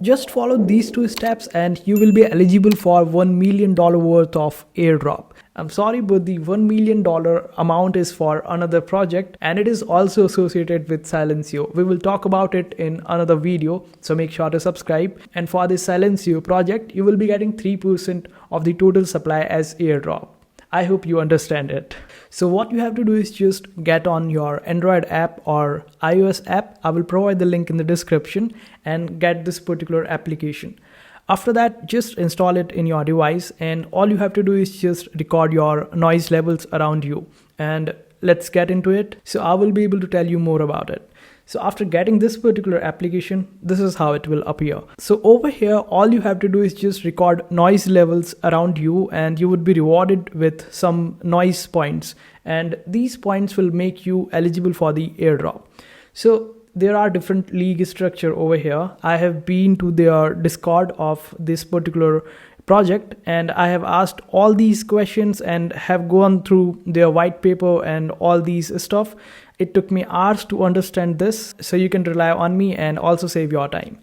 Just follow these 2 steps and you will be eligible for $1 million worth of airdrop. I'm sorry, but the $1 million amount is for another project and it is also associated with Silencio. We will talk about it in another video, so make sure to subscribe. And for this Silencio project, you will be getting 3% of the total supply as airdrop. I hope you understand it. So what you have to do is just get on your Android app or iOS app. I will provide the link in the description and get this particular application. After that, just install it in your device and all you have to do is just record your noise levels around you. And let's get into it. So I will be able to tell you more about it. So after getting this particular application, this is how it will appear. So over here, all you have to do is just record noise levels around you and you would be rewarded with some noise points. And these points will make you eligible for the airdrop. So there are different league structure over here. I have been to their Discord of this particular project and I have asked all these questions and have gone through their white paper and all these stuff. It took me hours to understand this, so you can rely on me and also save your time.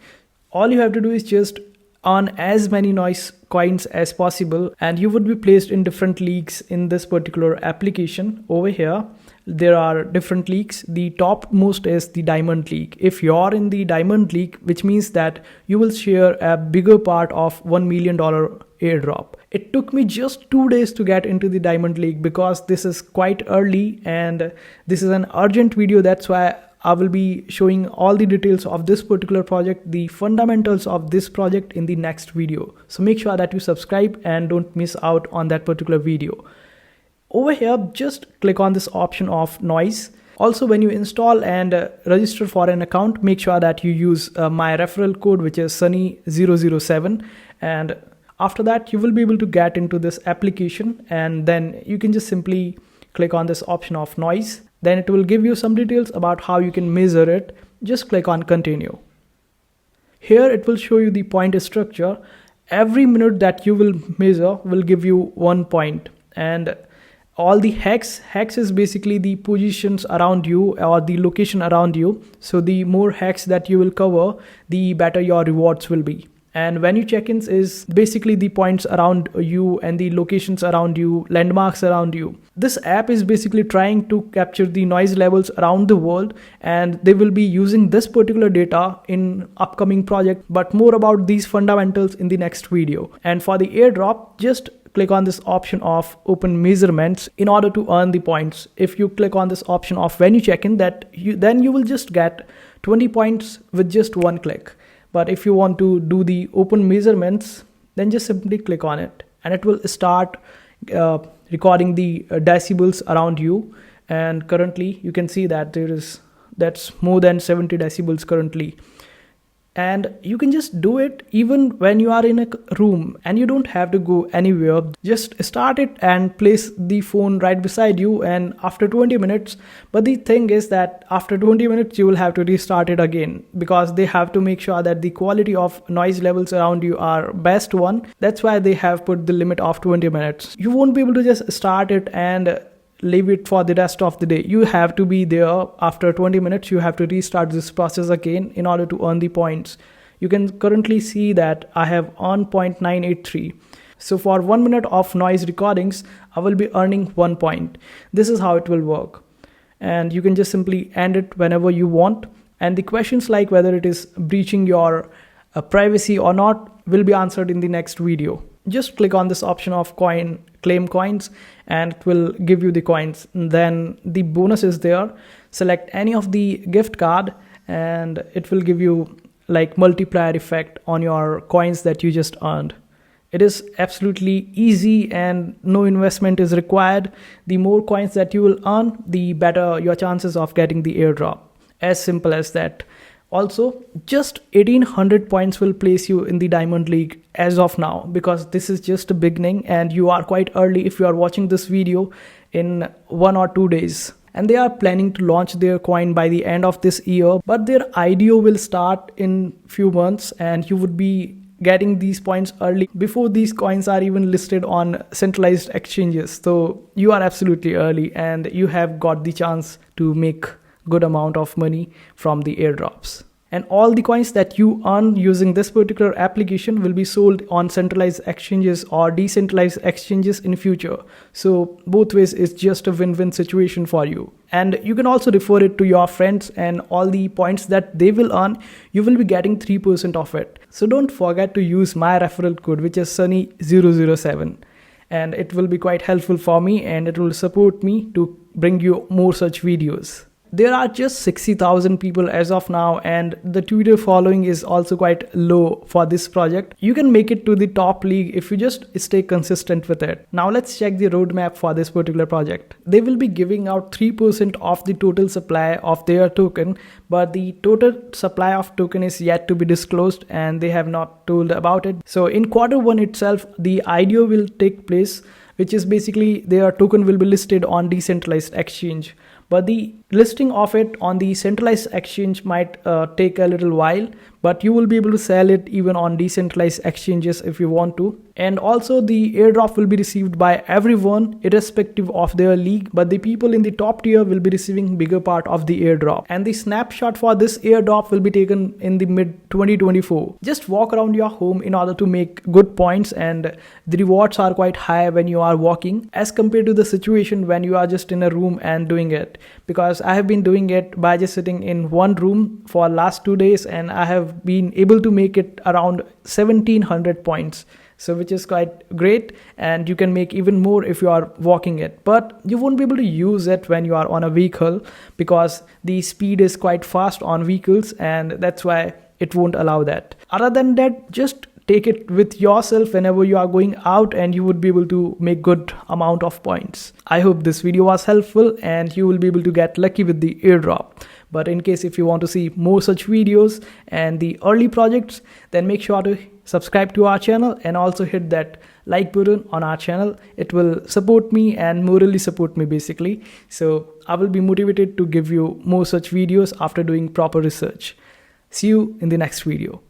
All you have to do is just earn as many noise coins as possible and you would be placed in different leagues in this particular application. Over here, there are different leagues. The topmost is the Diamond League. If you're in the Diamond League, which means that you will share a bigger part of $1 million airdrop. It took me just 2 days to get into the Diamond League because this is quite early and this is an urgent video. That's why I will be showing all the details of this particular project, the fundamentals of this project in the next video. So make sure that you subscribe and don't miss out on that particular video. Over here, just click on this option of noise. Also, when you install and register for an account, make sure that you use my referral code, which is Sunny007. And after that, you will be able to get into this application and then you can just simply click on this option of noise. Then it will give you some details about how you can measure it. Just click on continue. Here it will show you the point structure. Every minute that you will measure will give you 1 point. And all the hex is basically the positions around you or the location around you. So the more hex that you will cover, the better your rewards will be. And when you check-ins is basically the points around you and the locations around you, landmarks around you. This app is basically trying to capture the noise levels around the world and they will be using this particular data in upcoming project, but more about these fundamentals in the next video. And for the airdrop, just click on this option of open measurements in order to earn the points. If you click on this option of when you check in, then you will just get 20 points with just 1 click. But if you want to do the open measurements, then just simply click on it and it will start recording the decibels around you. And currently you can see that that's more than 70 decibels currently. And you can just do it even when you are in a room and you don't have to go anywhere. Just start it and place the phone right beside you and after 20 minutes. But the thing is that after 20 minutes, you will have to restart it again because they have to make sure that the quality of noise levels around you are best one. That's why they have put the limit of 20 minutes. You won't be able to just start it and leave it for the rest of the day. You have to be there after 20 minutes. You have to restart this process again in order to earn the points. You can currently see that I have earned 0.983. So for 1 minute of noise recordings, I will be earning 1 point. This is how it will work. And you can just simply end it whenever you want. And the questions like whether it is breaching your privacy or not will be answered in the next video. Just click on this option of claim coins and it will give you the coins. Then the bonus is there. Select any of the gift card and it will give you like multiplier effect on your coins that you just earned. It is absolutely easy and no investment is required. The more coins that you will earn, the better your chances of getting the airdrop. As simple as that. Also, just 1800 points will place you in the Diamond League as of now because this is just a beginning and you are quite early if you are watching this video in 1 or 2 days. And they are planning to launch their coin by the end of this year, but their IDO will start in few months and you would be getting these points early before these coins are even listed on centralized exchanges. So you are absolutely early and you have got the chance to make good amount of money from the airdrops. and all the coins that you earn using this particular application will be sold on centralized exchanges or decentralized exchanges in future. So both ways is just a win-win situation for you. And you can also refer it to your friends, and all the points that they will earn, you will be getting 3% of it. So don't forget to use my referral code, which is Sunny007. And it will be quite helpful for me, and it will support me to bring you more such videos. There are just 60,000 people as of now, and the Twitter following is also quite low for this project. You can make it to the top league if you just stay consistent with it. Now let's check the roadmap for this particular project. They will be giving out 3% of the total supply of their token, but the total supply of token is yet to be disclosed and they have not told about it. So in Q1 itself, the IDO will take place, which is basically their token will be listed on decentralized exchange. But the listing of it on the centralized exchange might take a little while, but you will be able to sell it even on decentralized exchanges if you want to. And also the airdrop will be received by everyone irrespective of their league, but the people in the top tier will be receiving bigger part of the airdrop. And the snapshot for this airdrop will be taken in the mid 2024. Just walk around your home in order to make good points, and the rewards are quite high when you are walking as compared to the situation when you are just in a room and doing it. Because I have been doing it by just sitting in one room for last 2 days, and I have been able to make it around 1700 points. So which is quite great, and you can make even more if you are walking it, but you won't be able to use it when you are on a vehicle because the speed is quite fast on vehicles, and that's why it won't allow that. Other than that, just take it with yourself whenever you are going out, and you would be able to make good amount of points. I hope this video was helpful and you will be able to get lucky with the airdrop. But in case if you want to see more such videos and the early projects, then make sure to subscribe to our channel and also hit that like button on our channel. It will support me and morally support me basically. So I will be motivated to give you more such videos after doing proper research. See you in the next video.